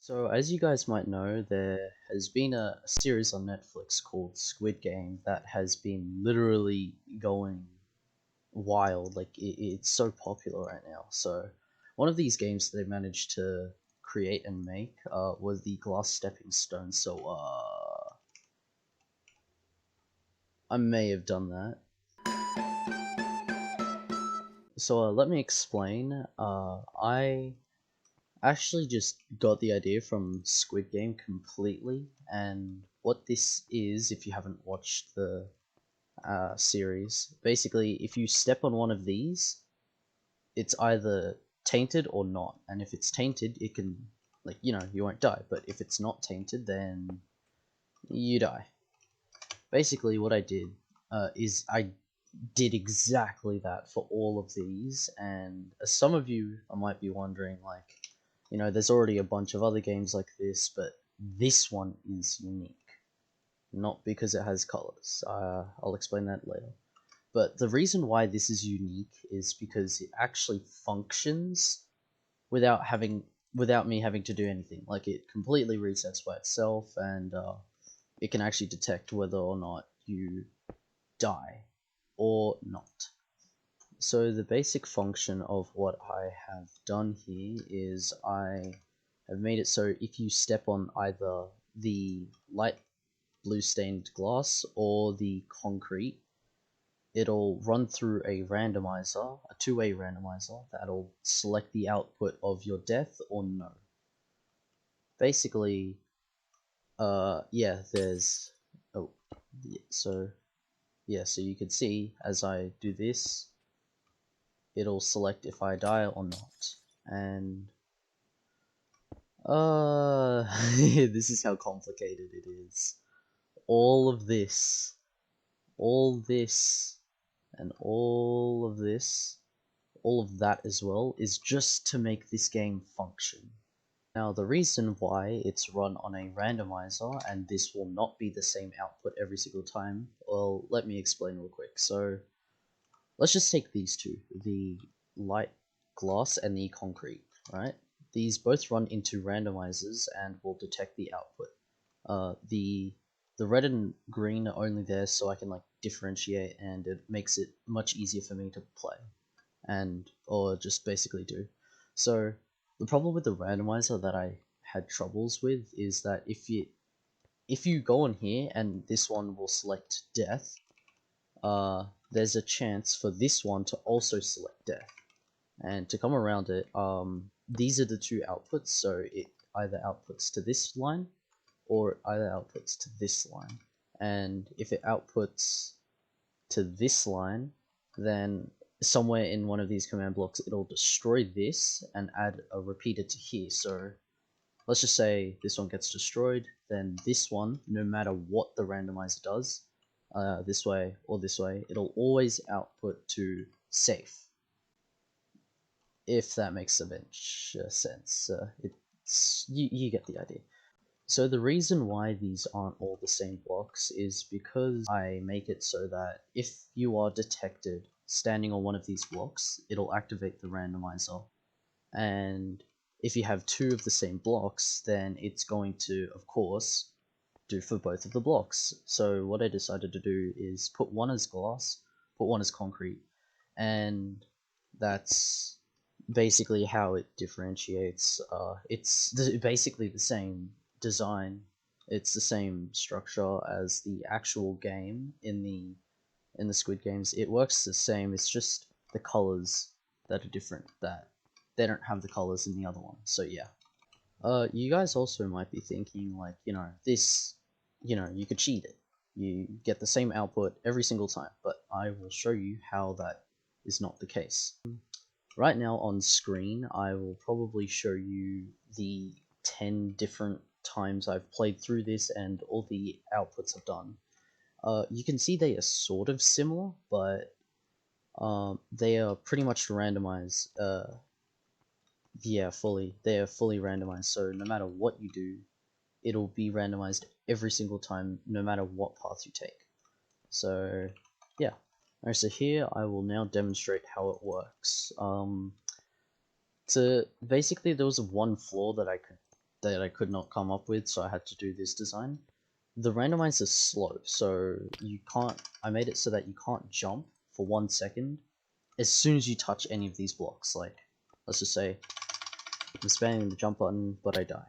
So, as you guys might know, there has been a series on Netflix called Squid Game that has been literally going wild. Like, it's so popular right now. So, one of these games they managed to create and make was the glass stepping stone. So, I may have done that. So, let me explain. I actually just got the idea from Squid Game completely, and what this is, if you haven't watched the series, basically, if you step on one of these, it's either tainted or not, and if it's tainted, it can, like, you won't die, but if it's not tainted, then you die. Basically, what I did is I did exactly that for all of these, and as some of you I might be wondering, like, there's already a bunch of other games like this, but this one is unique. Not because it has colors. I'll explain that later. But the reason why this is unique is because it actually functions without me having to do anything. Like, it completely resets by itself, and it can actually detect whether or not you die or not. So the basic function of what I have done here is I have made it so if you step on either the light blue stained glass or the concrete, it'll run through a randomizer, a two-way randomizer, that'll select the output of your death or no. Basically, yeah, there's, oh, yeah, so you can see as I do this, it'll select if I die or not. And this is how complicated it is. All of this, all this, and all of this, all of that as well, is just to make this game function. Now, the reason why it's run on a randomizer and this will not be the same output every single time, well, let me explain real quick. So, let's just take these two, the light glass and the concrete, right? These both run into randomizers and will detect the output. The red and green are only there so I can, like, differentiate, and it makes it much easier for me to play and or just basically do. So the problem with the randomizer that I had troubles with is that if you go on here and this one will select death, there's a chance for this one to also select death. And to come around it, these are the two outputs, so it either outputs to this line or either outputs to this line. And if it outputs to this line, then somewhere in one of these command blocks it'll destroy this and add a repeater to here. So let's just say this one gets destroyed, then this one, no matter what the randomizer does, this way or this way, it'll always output to safe. If that makes a bench sense. You get the idea. So the reason why these aren't all the same blocks is because I make it so that if you are detected standing on one of these blocks, it'll activate the randomizer. And if you have two of the same blocks, then it's going to, of course, do for both of the blocks. So what I decided to do is put one as glass, put one as concrete, and that's basically how it differentiates. It's basically the same design, it's the same structure as the actual game in the Squid Games. It works the same, it's just the colors that are different, that they don't have the colors in the other one. So yeah. You guys also might be thinking, like, this, you could cheat it. You get the same output every single time, but I will show you how that is not the case. Right now on screen, I will probably show you the 10 different times I've played through this and all the outputs I've done. You can see they are sort of similar, but they are pretty much randomized. Yeah, they are fully randomized, so no matter what you do, it'll be randomized every single time, no matter what path you take. So, yeah. Alright, so here I will now demonstrate how it works. Basically, there was one flaw that I could that I could not come up with, so I had to do this design. The randomizer is slow, so you can't. I made it so that you can't jump for 1 second as soon as you touch any of these blocks. Like, let's just say I'm spamming the jump button, but I die.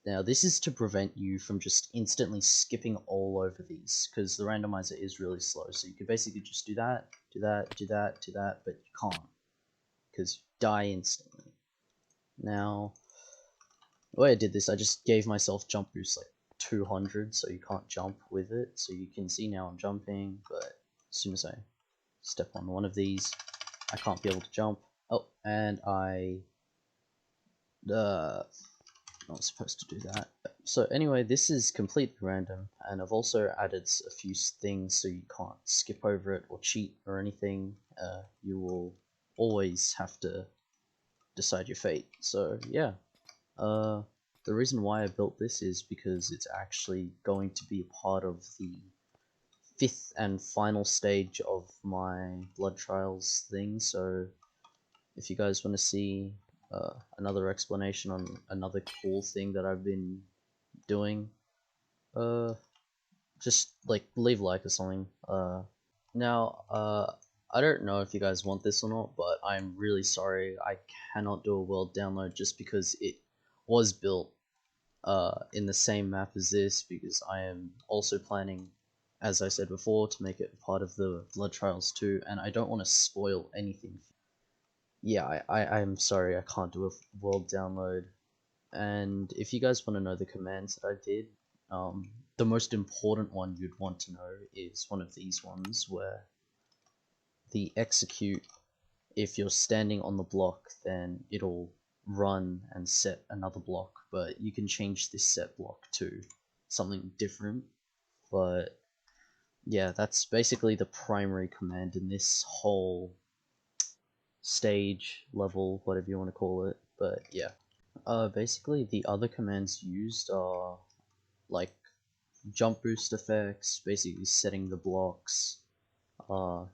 Now, this is to prevent you from just instantly skipping all over these, because the randomizer is really slow. So you could basically just do that, do that, do that, do that, but you can't, because you die instantly. Now, the way I did this, I just gave myself jump boost like 200, so you can't jump with it. So you can see now I'm jumping, but as soon as I step on one of these, I can't be able to jump. Oh, and I not supposed to do that. So anyway, this is completely random, and I've also added a few things so you can't skip over it or cheat or anything. You will always have to decide your fate. So yeah, the reason why I built this is because it's actually going to be a part of the 5th and final stage of my blood trials thing. So if you guys want to see another explanation on another cool thing that I've been doing, just like leave a like or something. Now, I don't know if you guys want this or not, but I'm really sorry I cannot do a world download just because it was built in the same map as this, because I am also planning, as I said before, to make it part of the Blood Trials 2, and I don't want to spoil anything. Yeah, I'm sorry I can't do a world download. And if you guys want to know the commands that I did, the most important one you'd want to know is one of these ones, where the execute, if you're standing on the block, then it'll run and set another block, but you can change this set block to something different. But yeah, that's basically the primary command in this whole stage, level, whatever you want to call it. But yeah, basically the other commands used are like jump boost effects, basically setting the blocks.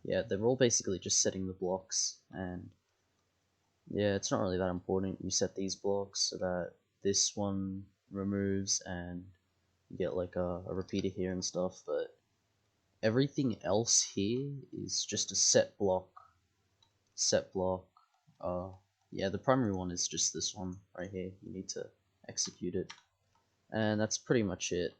Yeah, they're all basically just setting the blocks, and yeah, it's not really that important. You set these blocks so that this one removes, and you get like a repeater here and stuff, but everything else here is just a set block. Uh, yeah, the primary one is just this one right here. You need to execute it, and that's pretty much it.